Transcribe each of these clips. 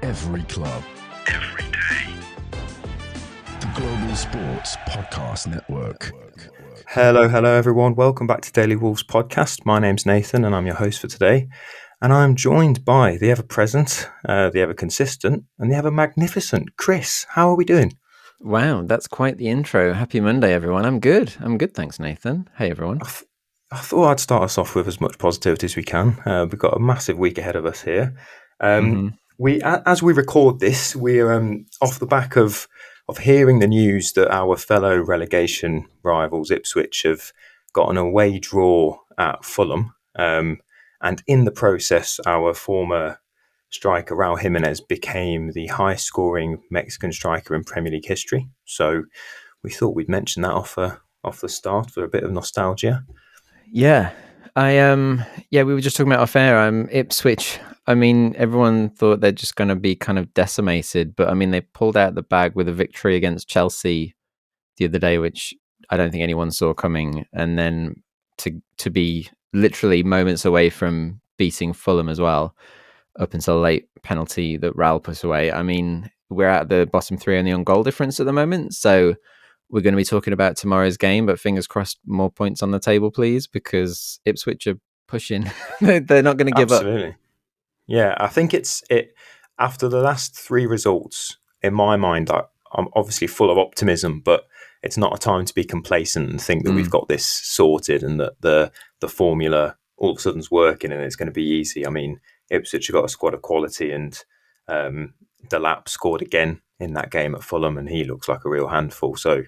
Every club. Every day. The Global Sports Podcast Network. Hello everyone. Welcome back to Daily Wolves Podcast. My name's Nathan and I'm your host for today. And I'm joined by the ever-present, the ever-consistent, and the ever-magnificent Chris. How are we doing? Wow, that's quite the intro. Happy Monday, everyone. I'm good, thanks, Nathan. Hey, everyone. I thought I'd start us off with as much positivity as we can. We've got a massive week ahead of us here. We, as we record this, we're off the back of hearing the news that our fellow relegation rivals Ipswich have got an away draw at Fulham, and in the process, our former striker Raul Jimenez became the highest-scoring Mexican striker in Premier League history. So we thought we'd mention that off the start for a bit of nostalgia. Yeah, we were just talking about off air. Ipswich. I mean, everyone thought they're just going to be kind of decimated, but I mean, they pulled out the bag with a victory against Chelsea the other day, which I don't think anyone saw coming, and then to be literally moments away from beating Fulham as well, up until a late penalty that Raul put away. I mean, we're at the bottom three only on goal difference at the moment, so we're going to be talking about tomorrow's game, but fingers crossed, more points on the table, please, because Ipswich are pushing. They're not going to give up. Absolutely. Yeah, I think it after the last three results, in my mind, I'm obviously full of optimism, but it's not a time to be complacent and think that we've got this sorted and that the formula all of a sudden's working and it's going to be easy. I mean, Ipswich have got a squad of quality, and Delap scored again in that game at Fulham, and he looks like a real handful. So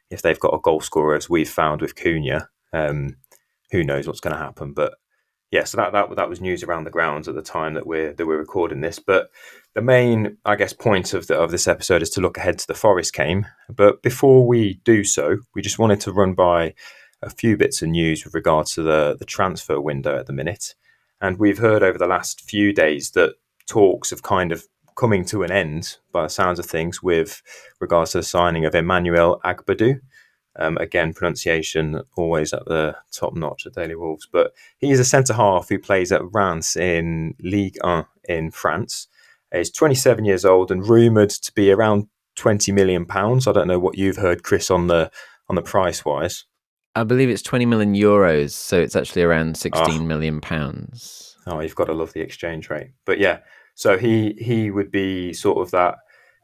if they've got a goal scorer, as we've found with Cunha, who knows what's going to happen? But yeah, so that was news around the grounds at the time that we're recording this. But the main, I guess, point of this episode is to look ahead to the Forest game. But before we do so, we just wanted to run by a few bits of news with regards to the transfer window at the minute. And we've heard over the last few days that talks have kind of coming to an end, by the sounds of things, with regards to the signing of Emmanuel Agbadou. Again, pronunciation always at the top notch at Daily Wolves. But he is a centre-half who plays at Reims in Ligue 1 in France. He's 27 years old and rumoured to be around £20 million. I don't know what you've heard, Chris, on the price-wise. I believe it's 20 million euros, so it's actually around 16 million pounds. Oh, you've got to love the exchange rate. But yeah, so he would be sort of that.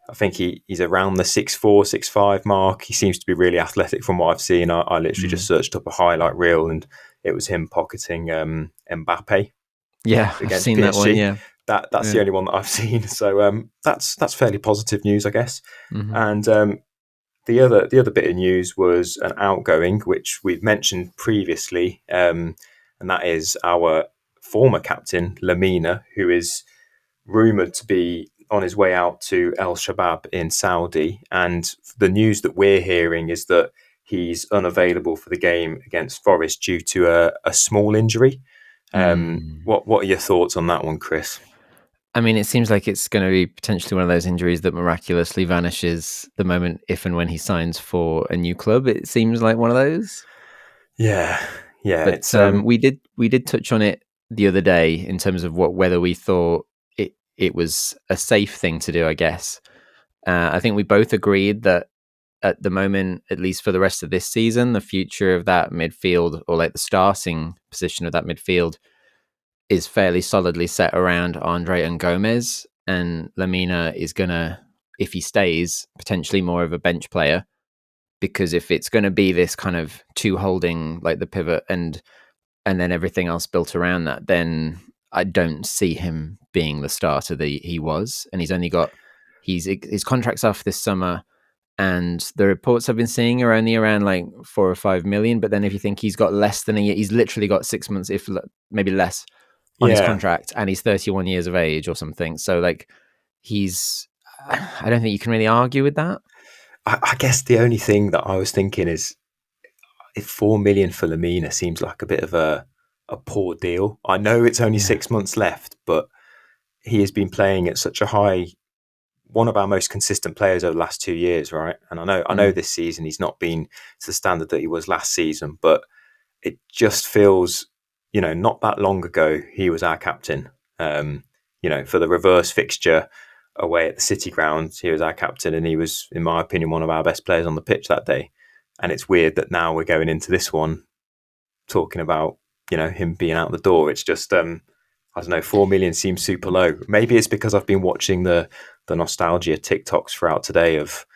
I think he's around the 6'4", 6'5" mark. He seems to be really athletic from what I've seen. I literally just searched up a highlight reel and it was him pocketing Mbappe. Yeah, I've seen PSG. That one, yeah. That's the only one that I've seen. So that's fairly positive news, I guess. Mm-hmm. And the other bit of news was an outgoing, which we've mentioned previously, and that is our former captain, Lamina, who is rumoured to be on his way out to El Shabab in Saudi. And the news that we're hearing is that he's unavailable for the game against Forest due to a small injury. What are your thoughts on that one, Chris? I mean, it seems like it's going to be potentially one of those injuries that miraculously vanishes the moment if and when he signs for a new club. It seems like one of those. Yeah. But we did touch on it the other day in terms of whether we thought it was a safe thing to do, I guess. I think we both agreed that at the moment, at least for the rest of this season, the future of that midfield, or like the starting position of that midfield, is fairly solidly set around Andre and Gomez. And Lamina is going to, if he stays, potentially more of a bench player. Because if it's going to be this kind of two holding, like the pivot and then everything else built around that, then I don't see him being the starter that he was. And his contract's off this summer, and the reports I've been seeing are only around like 4 or 5 million. But then if you think he's got less than a year, he's literally got 6 months, if maybe less, on his contract, and he's 31 years of age or something. So like I don't think you can really argue with that. I guess the only thing that I was thinking is if 4 million for Lamina seems like a bit of a poor deal. I know it's only 6 months left, but he has been playing at such a high, one of our most consistent players over the last 2 years, right? And I know this season he's not been to the standard that he was last season, but it just feels, not that long ago he was our captain. For the reverse fixture, away at the City ground. He was our captain, and he was, in my opinion, one of our best players on the pitch that day. And it's weird that now we're going into this one talking about, him being out the door. It's just, I don't know, 4 million seems super low. Maybe it's because I've been watching the nostalgia TikToks throughout today of,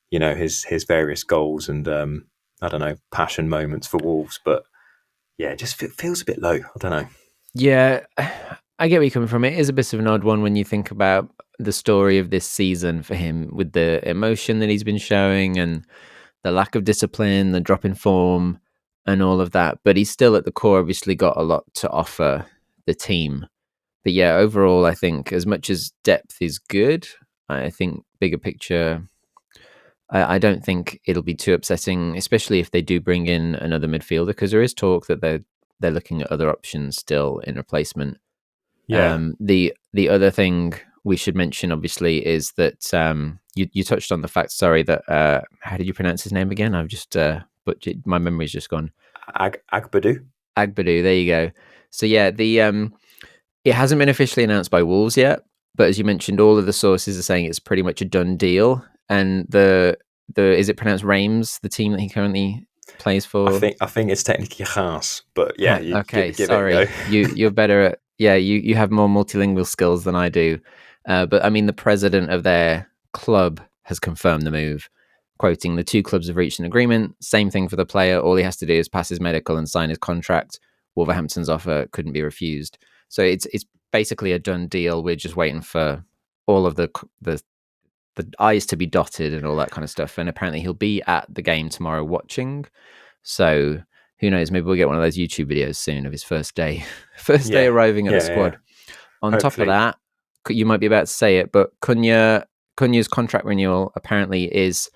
his various goals and, I don't know, passion moments for Wolves. But yeah, it just feels a bit low. I don't know. Yeah, I get where you're coming from. It is a bit of an odd one when you think about the story of this season for him, with the emotion that he's been showing and the lack of discipline, the drop in form, and all of that. But he's still at the core, obviously, got a lot to offer the team. But yeah, overall, I think as much as depth is good, I think bigger picture, I don't think it'll be too upsetting, especially if they do bring in another midfielder, because there is talk that they're looking at other options still in replacement. Yeah. The other thing we should mention, obviously, is that you touched on the fact. Sorry, that how did you pronounce his name again? I've just but my memory's just gone. Agbadou. Agbadou. There you go. So yeah, it hasn't been officially announced by Wolves yet, but as you mentioned, all of the sources are saying it's pretty much a done deal. And the is it pronounced Reims, the team that he currently plays for? I think it's technically Reims, but yeah, you okay, give sorry. it a go. You're better at you have more multilingual skills than I do. But I mean, the president of their club has confirmed the move, quoting, "The two clubs have reached an agreement. Same thing for the player. All he has to do is pass his medical and sign his contract. Wolverhampton's offer couldn't be refused." So it's basically a done deal. We're just waiting for all of the I's to be dotted and all that kind of stuff. And apparently he'll be at the game tomorrow watching. So who knows? Maybe we'll get one of those YouTube videos soon of his first day arriving at the squad. On top of that, you might be about to say it, but Cunha's contract renewal apparently is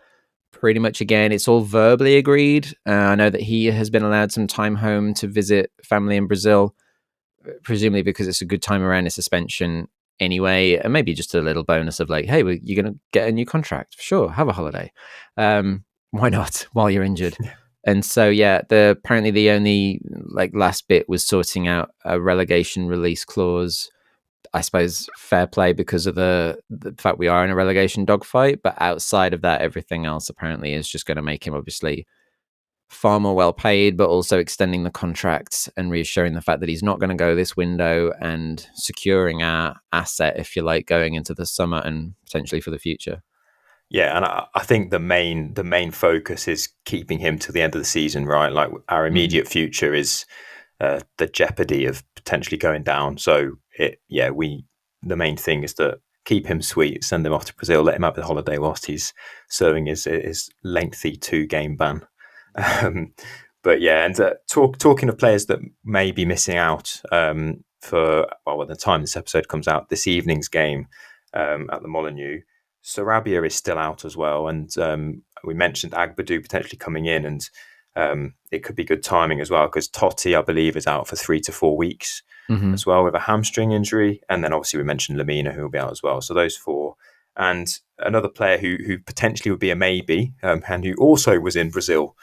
pretty much, again, it's all verbally agreed. I know that he has been allowed some time home to visit family in Brazil, presumably because it's a good time around his suspension anyway, and maybe just a little bonus of like, hey, you're going to get a new contract. Sure, have a holiday. Why not while you're injured? And so, yeah, apparently the only last bit was sorting out a relegation release clause. I suppose fair play because of the fact we are in a relegation dogfight. But outside of that, everything else apparently is just going to make him obviously far more well paid, but also extending the contracts and reassuring the fact that he's not going to go this window and securing our asset, if you like, going into the summer and potentially for the future. Yeah, and I think the main focus is keeping him to the end of the season, right? Like our immediate future is the jeopardy of potentially going down. So the main thing is to keep him sweet, send him off to Brazil, let him have the holiday whilst he's serving his lengthy 2-game ban. But yeah, and talking of players that may be missing out for the time this episode comes out, this evening's game at the Molineux, Sarabia is still out as well, and we mentioned Agbadou potentially coming in, and it could be good timing as well because Totti, I believe, is out for 3 to 4 weeks as well with a hamstring injury, and then obviously we mentioned Lamina, who will be out as well. So those 4. And another player who potentially would be a maybe, and who also was in Brazil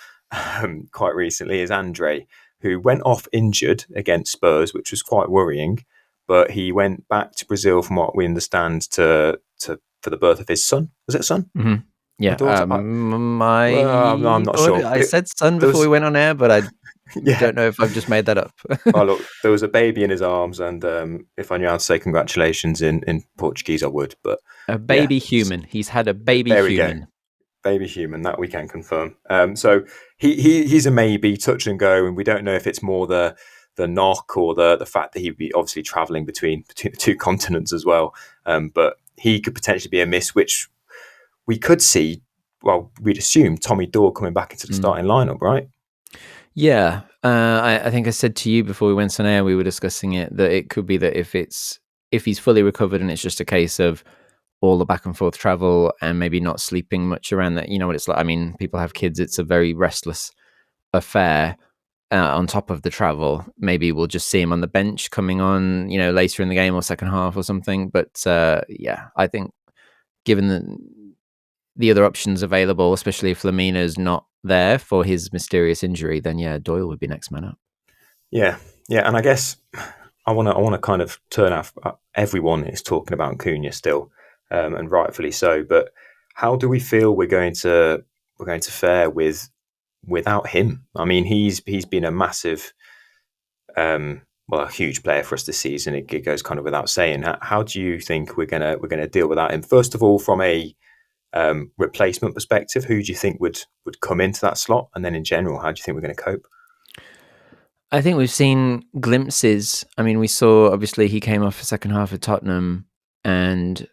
quite recently, is Andre, who went off injured against Spurs, which was quite worrying. But he went back to Brazil, from what we understand, for the birth of his son. Was it son? Mm-hmm. Yeah, I'm not sure. I said son before we went on air, but I don't know if I've just made that up. Oh, look, there was a baby in his arms, and if I knew how to say congratulations in Portuguese, I would. But a baby human. He's had a baby human. Go. Baby human, that we can confirm. So he's a maybe, touch and go, and we don't know if it's more the knock or the fact that he'd be obviously travelling between the 2 continents as well. But he could potentially be a miss, which we could see. Well, we'd assume Tommy Dorr coming back into the starting lineup, right? Yeah, I think I said to you before we went on air, we were discussing it, that it could be that if he's fully recovered and it's just a case of all the back and forth travel and maybe not sleeping much around that, you know what it's like. I mean, people have kids; it's a very restless affair. On top of the travel, maybe we'll just see him on the bench coming on, later in the game or second half or something. But I think given the other options available, especially if Lamina's not there for his mysterious injury, then Doyle would be next man up. Yeah, and I guess I want to kind of turn off. Everyone is talking about Cunha still, and rightfully so. But how do we feel we're going to fare without him? I mean, he's been a massive, a huge player for us this season. It goes kind of without saying. How do you think we're gonna deal without him? First of all, from a replacement perspective, who do you think would come into that slot? And then in general, how do you think we're going to cope? I think we've seen glimpses. I mean, we saw, obviously, he came off the second half of Tottenham, and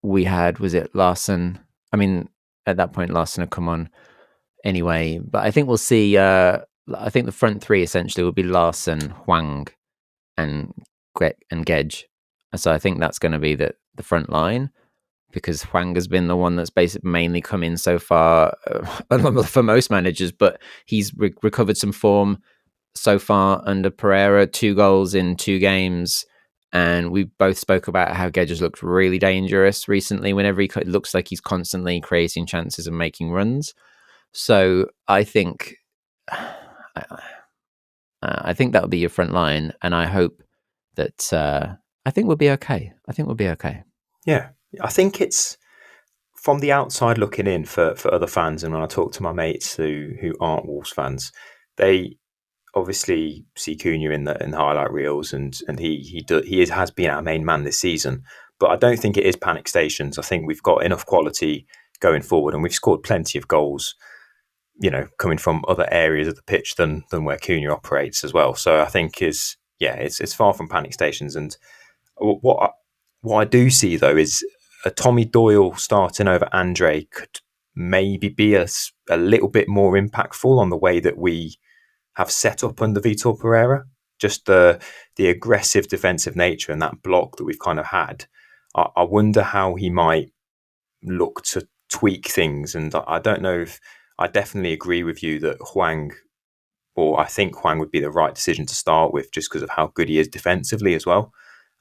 we had, was it Larson? I mean, at that point, Larson had come on anyway. But I think we'll see, I think the front three essentially will be Larson, Hwang, and Gedge. So I think that's going to be the front line, because Hwang has been the one that's basically mainly come in so far for most managers, but he's recovered some form so far under Pereira, 2 goals in 2 games. And we both spoke about how Gedge has looked really dangerous recently. Whenever it looks like he's constantly creating chances and making runs. So I think that'll be your front line, and I hope that I think we'll be okay. Yeah, I think it's from the outside looking in for other fans, and when I talk to my mates who aren't Wolves fans, they obviously see Cunha in the highlight reels, and he has been our main man this season. But I don't think it is panic stations. I think we've got enough quality going forward, and we've scored plenty of goals, coming from other areas of the pitch than where Cunha operates as well. So I think it's far from panic stations. And what I do see though is a Tommy Doyle starting over Andre could maybe be a little bit more impactful on the way that we have set up under Vitor Pereira. Just the aggressive defensive nature and that block that we've kind of had. I wonder how he might look to tweak things. And I don't know if I definitely agree with you that I think Hwang would be the right decision to start with, just because of how good he is defensively as well,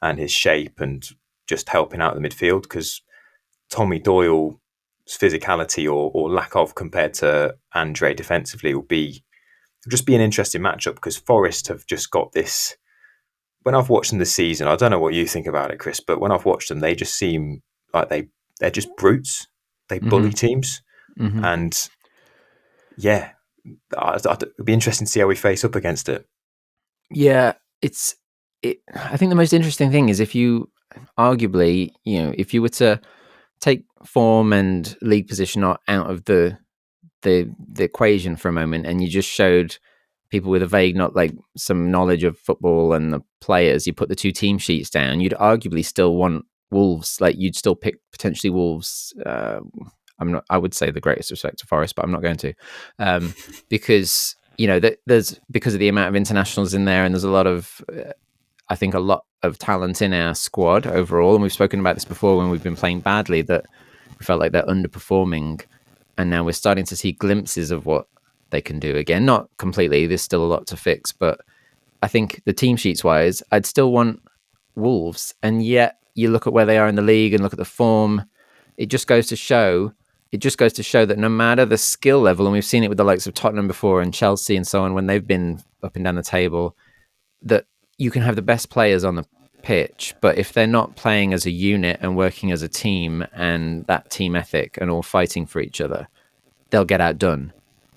and his shape and just helping out the midfield. Because Tommy Doyle's physicality or lack of compared to Andre defensively will just be an interesting matchup, because Forrest have just got this. When I've watched them this season, I don't know what you think about it, Chris, but when I've watched them, they just seem like they're just brutes. They bully teams. Mm-hmm. And yeah, it'd be interesting to see how we face up against it. Yeah, I think the most interesting thing is if you arguably, if you were to take form and league position out of the equation for a moment, and you just showed people with a vague, not like some knowledge of football and the players, you put the 2 team sheets down, you'd arguably still want Wolves. Like, you'd still pick potentially Wolves. I would say the greatest respect to Forrest, but I'm not going to, because there's because of the amount of internationals in there, and there's a lot of talent in our squad overall. And we've spoken about this before when we've been playing badly, that we felt like they're underperforming, and now we're starting to see glimpses of what they can do again. Not completely, there's still a lot to fix, but I think the team sheets wise, I'd still want Wolves. And yet you look at where they are in the league and look at the form, it just goes to show that no matter the skill level, and we've seen it with the likes of Tottenham before and Chelsea and so on, when they've been up and down the table, that you can have the best players on the pitch, but if they're not playing as a unit and working as a team, and that team ethic and all fighting for each other, they'll get outdone.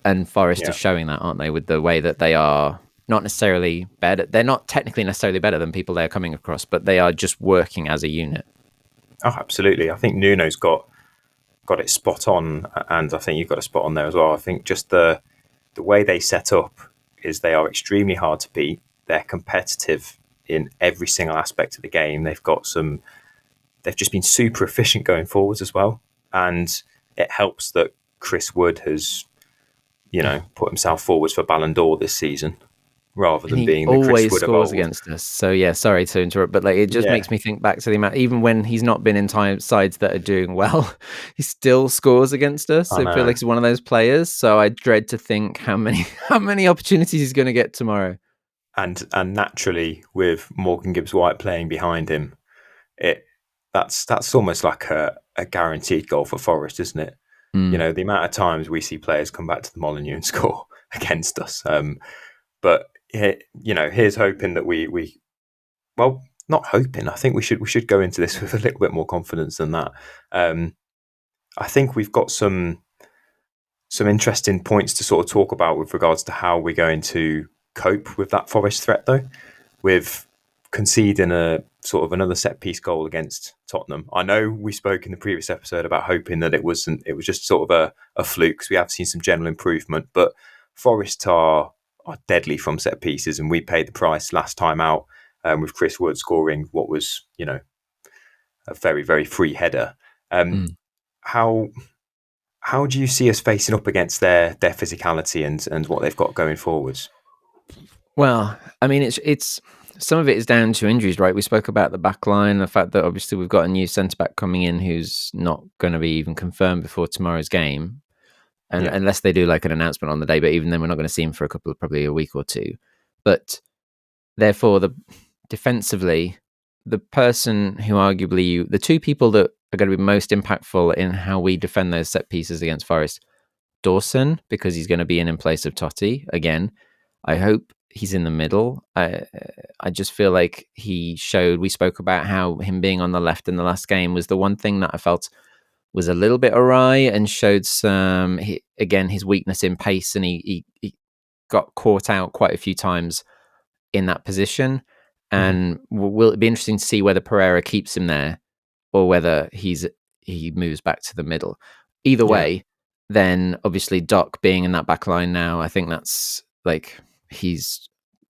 And Forest are showing that, aren't they, with the way that they are not necessarily better. They're not technically necessarily better than people they're coming across, but they are just working as a unit. Oh, absolutely. I think Nuno's got it spot on, and I think you've got a spot on there as well. I think just the way they set up is they are extremely hard to beat. They're competitive in every single aspect of the game. They've just been super efficient going forwards as well. And it helps that Chris Wood has, put himself forwards for Ballon d'Or this season, rather than being the Chris Wood always scores against us. So yeah, sorry to interrupt, but it just makes me think back to the amount, even when he's not been in sides that are doing well, he still scores against us. I feel like he's one of those players. So I dread to think how many opportunities he's going to get tomorrow. And naturally, with Morgan Gibbs-White playing behind him, that's almost like a guaranteed goal for Forrest, isn't it? Mm. The amount of times we see players come back to the Molineux and score against us. But here's hoping that not hoping. I think we should go into this with a little bit more confidence than that. I think we've got some interesting points to sort of talk about with regards to how we're going to cope with that Forest threat, though, with conceding a sort of another set piece goal against Tottenham. I know we spoke in the previous episode about hoping that it was just sort of a fluke, because we have seen some general improvement, but Forest are deadly from set pieces, and we paid the price last time out with Chris Wood scoring what was, a very, very free header. How do you see us facing up against their physicality and what they've got going forwards? Well, I mean, it's some of it is down to injuries, right? We spoke about the back line, the fact that obviously we've got a new centre-back coming in who's not going to be even confirmed before tomorrow's game, and unless they do like an announcement on the day, but even then we're not going to see him for probably a week or two. But therefore, defensively, the person who arguably, the two people that are going to be most impactful in how we defend those set pieces against Forest, Dawson, because he's going to be in place of Totti again. I hope he's in the middle. I just feel like we spoke about how him being on the left in the last game was the one thing that I felt was a little bit awry and showed his weakness in pace, and he got caught out quite a few times in that position. And will it be interesting to see whether Pereira keeps him there or whether he moves back to the middle. Either way, then obviously Doc being in that back line now, I think that's like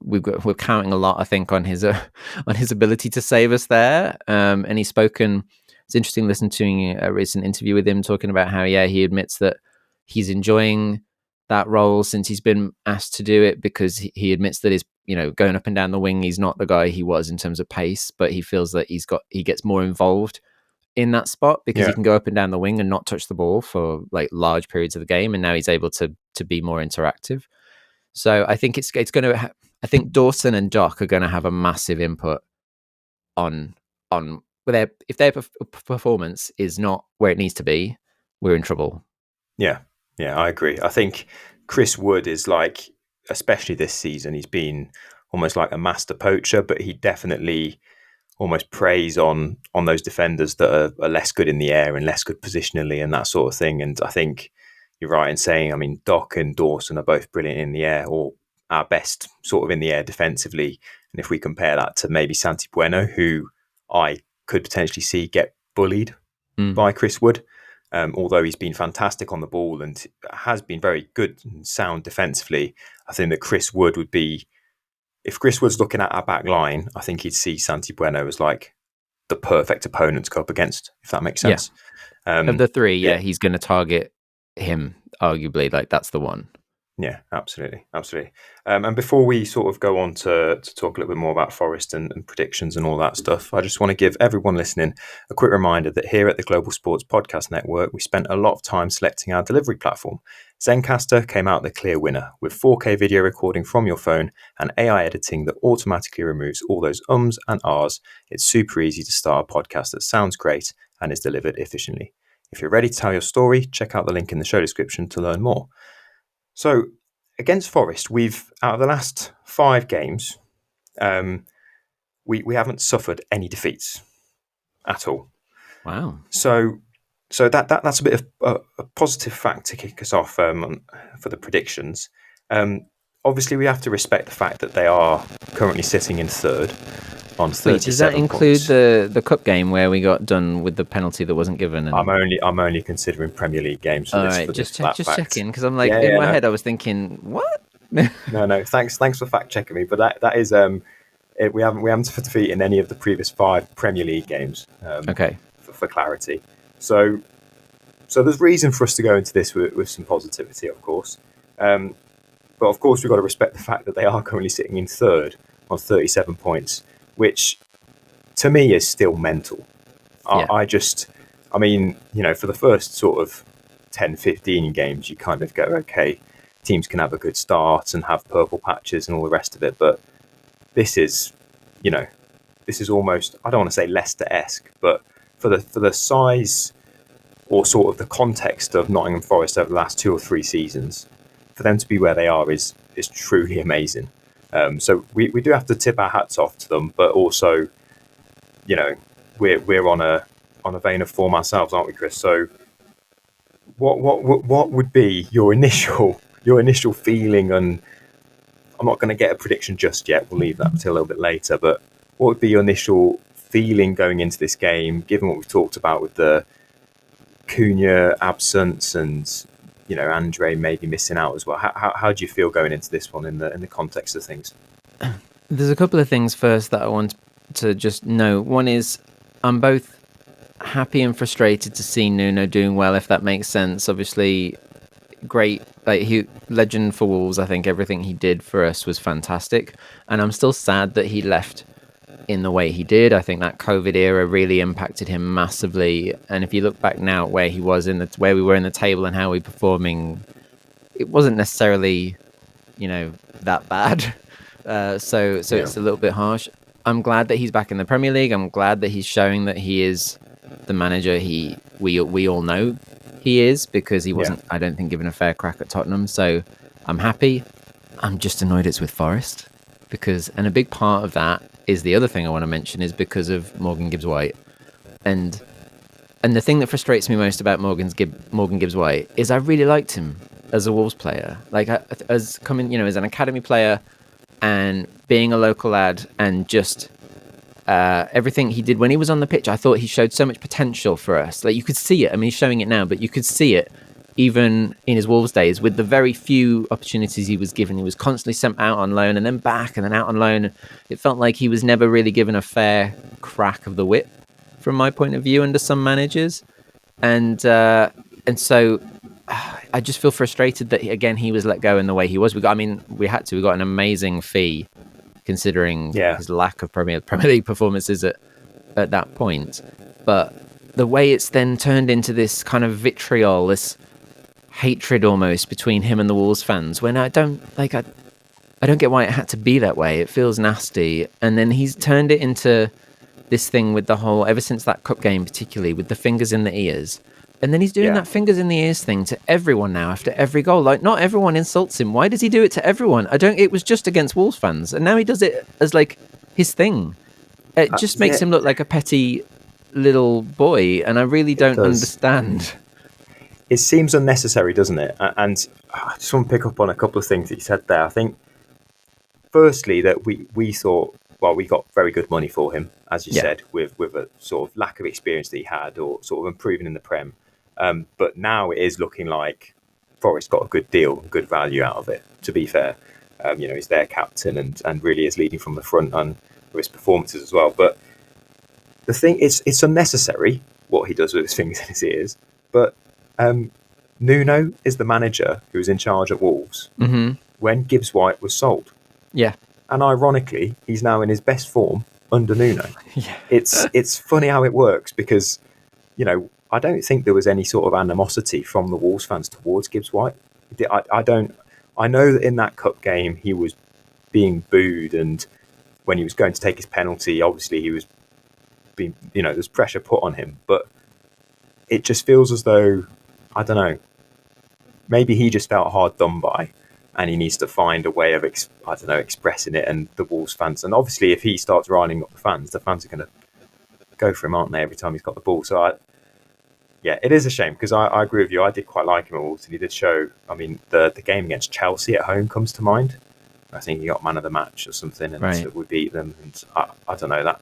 we're counting a lot, I think, on his ability to save us there. And he's spoken. It's interesting listening to a recent interview with him talking about how he admits that he's enjoying that role since he's been asked to do it, because he admits that his going up and down the wing, he's not the guy he was in terms of pace, but he feels that he gets more involved in that spot because he can go up and down the wing and not touch the ball for like large periods of the game, and now he's able to be more interactive. So I think it's going to. I think Dawson and Doc are going to have a massive input on if their performance is not where it needs to be, we're in trouble. Yeah, I agree. I think Chris Wood is like, especially this season, he's been almost like a master poacher, but he definitely almost preys on those defenders that are less good in the air and less good positionally and that sort of thing. And I think you're right in saying, I mean, Doc and Dawson are both brilliant in the air, or our best sort of in the air defensively. And if we compare that to maybe Santi Bueno, who I could potentially see get bullied by Chris Wood, although he's been fantastic on the ball and has been very good and sound defensively, I think that Chris Wood would be, if Chris Wood's looking at our back line, I think he'd see Santi Bueno as like the perfect opponent to go up against, if that makes sense. Of the three, he's going to target him, arguably. Like, that's the one. Yeah, absolutely. And before we sort of go on to talk a little bit more about Forest and predictions and all that stuff, I just want to give everyone listening a quick reminder that here at the Global Sports Podcast Network, we spent a lot of time selecting our delivery platform. Zencastr came out the clear winner with 4K video recording from your phone and AI editing that automatically removes all those ums and ahs. It's super easy to start a podcast that sounds great and is delivered efficiently. If you're ready to tell your story, check out the link in the show description to learn more. So, against Forest, we've, out of the last 5 games, we haven't suffered any defeats at all. Wow. So that's a bit of a positive fact to kick us off for the predictions. Obviously, we have to respect the fact that they are currently sitting in third on 37 points. Does that include the cup game where we got done with the penalty that wasn't given? And... I'm only considering Premier League games. All right, just checking, because I'm like in my head I was thinking, what? No. Thanks for fact checking me. But that is we haven't defeated any of the previous 5 Premier League games. Okay. For clarity, so there's reason for us to go into this with some positivity, of course. But of course, we've got to respect the fact that they are currently sitting in third on 37 points, which to me is still mental. Yeah. I mean, for the first sort of 10, 15 games, you kind of go, okay, teams can have a good start and have purple patches and all the rest of it. But this is almost, I don't want to say Leicester-esque, but for the size or sort of the context of Nottingham Forest over the last 2 or 3 seasons, for them to be where they are is truly amazing. So we do have to tip our hats off to them, but also we're on a vein of form ourselves, aren't we, Chris? So what would be your initial feeling? And I'm not going to get a prediction just yet. We'll leave that until a little bit later. But what would be your initial feeling going into this game, given what we've talked about with the Cunha absence and Andre maybe missing out as well? How do you feel going into this one in the context of things? There's a couple of things first that I want to just know. One is I'm both happy and frustrated to see Nuno doing well, if that makes sense. Obviously, great, legend for Wolves. I think everything he did for us was fantastic, and I'm still sad that he left in the way he did. I think that COVID era really impacted him massively. And if you look back now at where he was where we were in the table and how we were performing, it wasn't necessarily, that bad. So it's a little bit harsh. I'm glad that he's back in the Premier League. I'm glad that he's showing that he is the manager we all know he is, because he wasn't, I don't think, given a fair crack at Tottenham. So I'm happy. I'm just annoyed it's with Forrest, and a big part of that is the other thing I want to mention is because of Morgan Gibbs-White. And the thing that frustrates me most about Morgan Gibbs-White is I really liked him as a Wolves player. As an academy player and being a local lad, and just everything he did when he was on the pitch, I thought he showed so much potential for us. You could see it. I mean, he's showing it now, but you could see it even in his Wolves days with the very few opportunities he was given. He was constantly sent out on loan and then back and then out on loan. It felt like he was never really given a fair crack of the whip, from my point of view, under some managers. And so I just feel frustrated that he was let go in the way he was. We got an amazing fee considering his lack of Premier League performances at that point. But the way it's then turned into this kind of vitriol, this hatred almost between him and the Wolves fans, when I don't get why it had to be that way. It feels nasty. And then he's turned it into this thing with the whole, ever since that cup game particularly, with the fingers in the ears. And then he's doing that fingers in the ears thing to everyone now after every goal. Not everyone insults him. Why does he do it to everyone? It was just against Wolves fans. And now he does it as his thing. It just makes him look like a petty little boy. And I really don't understand. It seems unnecessary, doesn't it? And I just want to pick up on a couple of things that you said there. I think, firstly, that we thought, we got very good money for him, as you said, with a sort of lack of experience that he had, or sort of improving in the Prem. But now it is looking like Forrest got a good deal, good value out of it, to be fair. He's their captain and really is leading from the front on with his performances as well. But the thing is, it's unnecessary what he does with his fingers in his ears. But Nuno is the manager who was in charge at Wolves when Gibbs-White was sold. Yeah. And ironically, he's now in his best form under Nuno. It's funny how it works, because, I don't think there was any sort of animosity from the Wolves fans towards Gibbs-White. I know that in that cup game he was being booed, and when he was going to take his penalty, obviously he was being, there's pressure put on him. But it just feels as though, I don't know, maybe he just felt hard done by, and he needs to find a way of, expressing it. And the Wolves fans, and obviously if he starts riling up the fans are going to go for him, aren't they, every time he's got the ball? So it is a shame, because I agree with you. I did quite like him at Wolves, and he did show. I mean, the game against Chelsea at home comes to mind. I think he got man of the match or something, and we beat them. And I don't know that.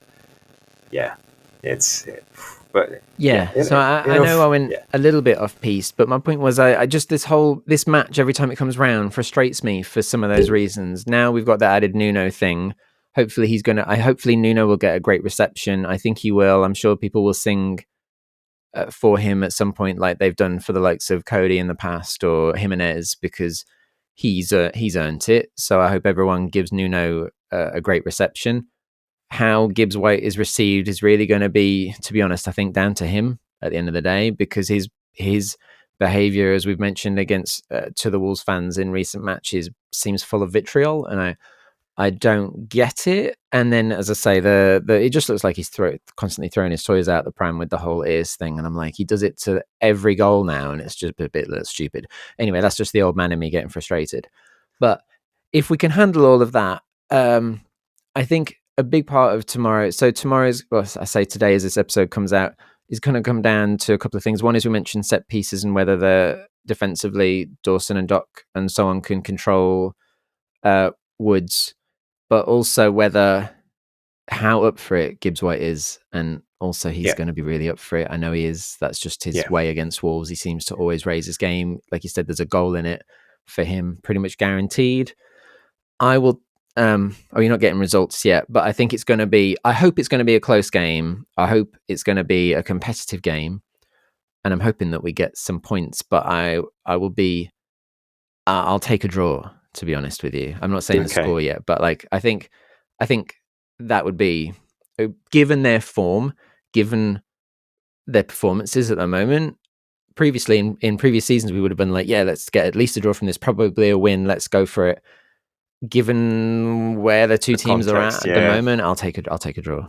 So I know I went a little bit off piece, but my point was, I just this match, every time it comes round, frustrates me for some of those reasons. Now we've got that added Nuno thing. Hopefully hopefully Nuno will get a great reception. I think he will. I'm sure people will sing for him at some point, like they've done for the likes of Cody in the past, or Jimenez, because he's earned it. So I hope everyone gives Nuno a great reception. How Gibbs-White is received is really going to be, to be honest, I think down to him at the end of the day, because his behaviour, as we've mentioned, against to the Wolves fans in recent matches seems full of vitriol, and I don't get it. And then, as I say, it just looks like he's constantly throwing his toys out the pram with the whole ears thing, and I'm like, he does it to every goal now, and it's just a bit stupid. Anyway, that's just the old man in me getting frustrated. But if we can handle all of that, I think a big part of tomorrow. So tomorrow's, well, I say today as this episode comes out, is going to come down to a couple of things. One is we mentioned set pieces and whether the defensively Dawson and Doc and so on can control Woods, but also whether how up for it Gibbs-White is, and also he's going to be really up for it. I know he is. That's just his way against Wolves. He seems to always raise his game. Like you said, there's a goal in it for him, pretty much guaranteed. I will. You're not getting results yet, but I think it's going to be. I hope it's going to be a close game. I hope it's going to be a competitive game, and I'm hoping that we get some points. But I will be. I'll take a draw. To be honest with you, I'm not saying the score yet, but like I think that would be, given their form, given their performances at the moment. Previously, in previous seasons, we would have been like, yeah, let's get at least a draw from this, probably a win. Let's go for it. Given where the two teams are at the moment, I'll take a draw.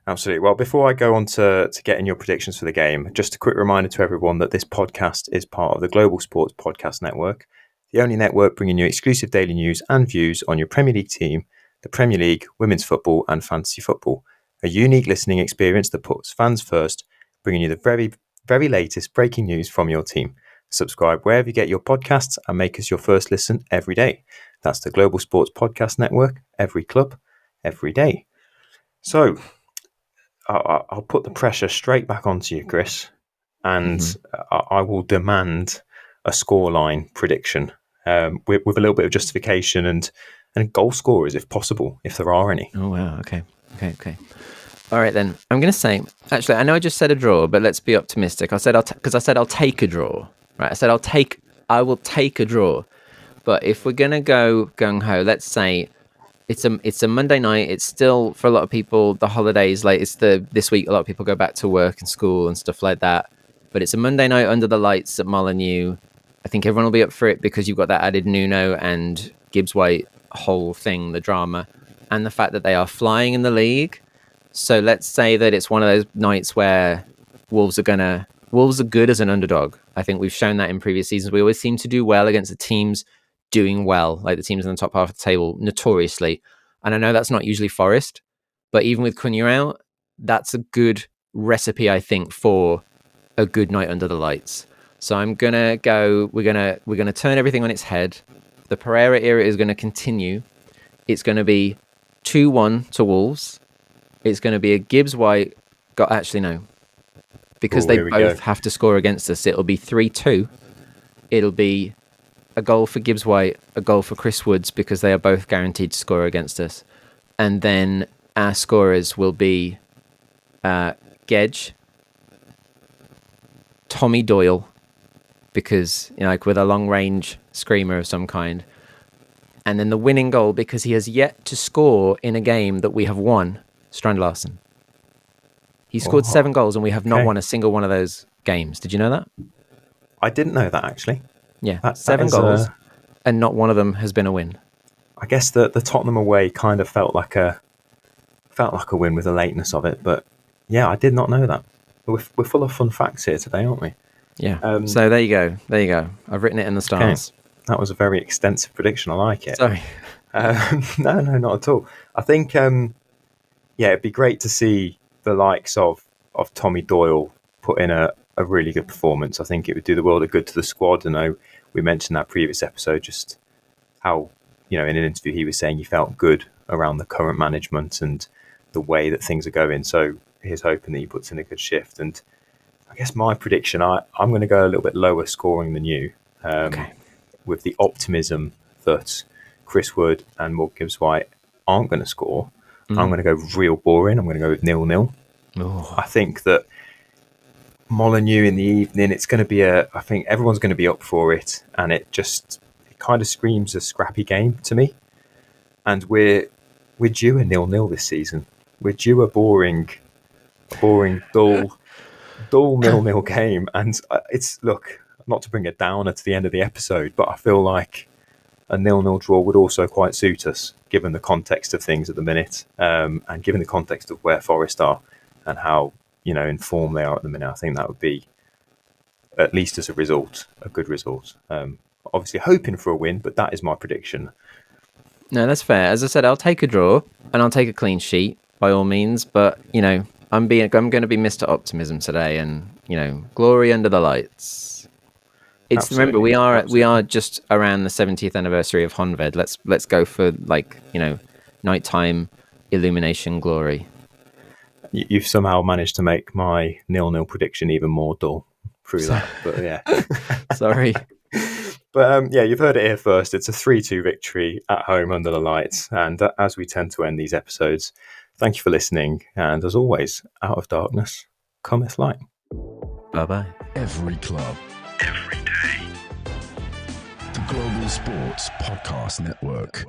Absolutely. Well, before I go on to getting your predictions for the game, just a quick reminder to everyone that this podcast is part of the Global Sports Podcast Network, the only network bringing you exclusive daily news and views on your Premier League team, the Premier League, women's football and fantasy football. A unique listening experience that puts fans first, bringing you the very, very latest breaking news from your team. Subscribe wherever you get your podcasts and make us your first listen every day. That's the Global Sports Podcast Network, every club, every day. So I'll put the pressure straight back onto you, Chris, and I will demand a scoreline prediction with a little bit of justification and goal scorers, if possible, if there are any. Oh, wow. Okay. All right, then. I'm going to say, actually, I know I just said a draw, but let's be optimistic. I said I'll take a draw. Right? I said I will take a draw. But if we're going to go gung-ho, let's say it's a Monday night. It's still, for a lot of people, the holidays, like this week, a lot of people go back to work and school and stuff like that. But it's a Monday night under the lights at Molineux. I think everyone will be up for it because you've got that added Nuno and Gibbs-White whole thing, the drama, and the fact that they are flying in the league. So let's say that it's one of those nights where Wolves are good as an underdog. I think we've shown that in previous seasons. We always seem to do well against the teams doing well, like the teams in the top half of the table, notoriously. And I know that's not usually Forrest, but even with Cunha out, that's a good recipe, I think, for a good night under the lights. So I'm gonna go. We're gonna turn everything on its head. The Pereira era is going to continue. It's going to be 2-1 to Wolves. It's going to be a Gibbs-White. Because they both have to score against us. It'll be 3-2. It'll be a goal for Gibbs-White, a goal for Chris Woods, because they are both guaranteed to score against us. And then our scorers will be Gedge, Tommy Doyle, because like with a long-range screamer of some kind, and then the winning goal, because he has yet to score in a game that we have won, Strand Larsen. He scored 7 goals and we have not won a single one of those games. Did you know that? I didn't know that, actually. Yeah, 7 goals and not one of them has been a win. I guess the Tottenham away kind of felt like a win with the lateness of it, but yeah, I did not know that. We're full of fun facts here today, aren't we? Yeah. So there you go. I've written it in the stars. Okay. That was a very extensive prediction. I like it. Sorry. No, not at all. I think, it'd be great to see the likes of Tommy Doyle put in a really good performance. I think it would do the world of good to the squad. I know we mentioned that previous episode, just how, in an interview he was saying he felt good around the current management and the way that things are going. So he's hoping that he puts in a good shift. And I guess my prediction, I'm going to go a little bit lower scoring than you, with the optimism that Chris Wood and Morgan Gibbs-White aren't going to score. I'm going to go real boring. I'm going to go with 0-0. I think that Molineux in the evening, it's going to be I think everyone's going to be up for it, and it kind of screams a scrappy game to me. And we're due a 0-0 this season. We're due a boring, dull 0-0 game. And it's, look, not to bring a downer to the end of the episode, but I feel like a 0-0 draw would also quite suit us, given the context of things at the minute, and given the context of where Forrest are and how, in form they are at the minute. I think that would be, at least as a result, a good result. Obviously hoping for a win, but that is my prediction. No, that's fair. As I said, I'll take a draw and I'll take a clean sheet by all means. But I'm going to be Mr. Optimism today, and glory under the lights. Remember, we are just around the 70th anniversary of Honved. Let's go for nighttime illumination glory. You've somehow managed to make my 0-0 prediction even more dull through that. But yeah, sorry. But you've heard it here first. It's a 3-2 victory at home under the lights. And as we tend to end these episodes, thank you for listening. And as always, out of darkness cometh light. Bye-bye. Every club, every day. The Global Sports Podcast Network.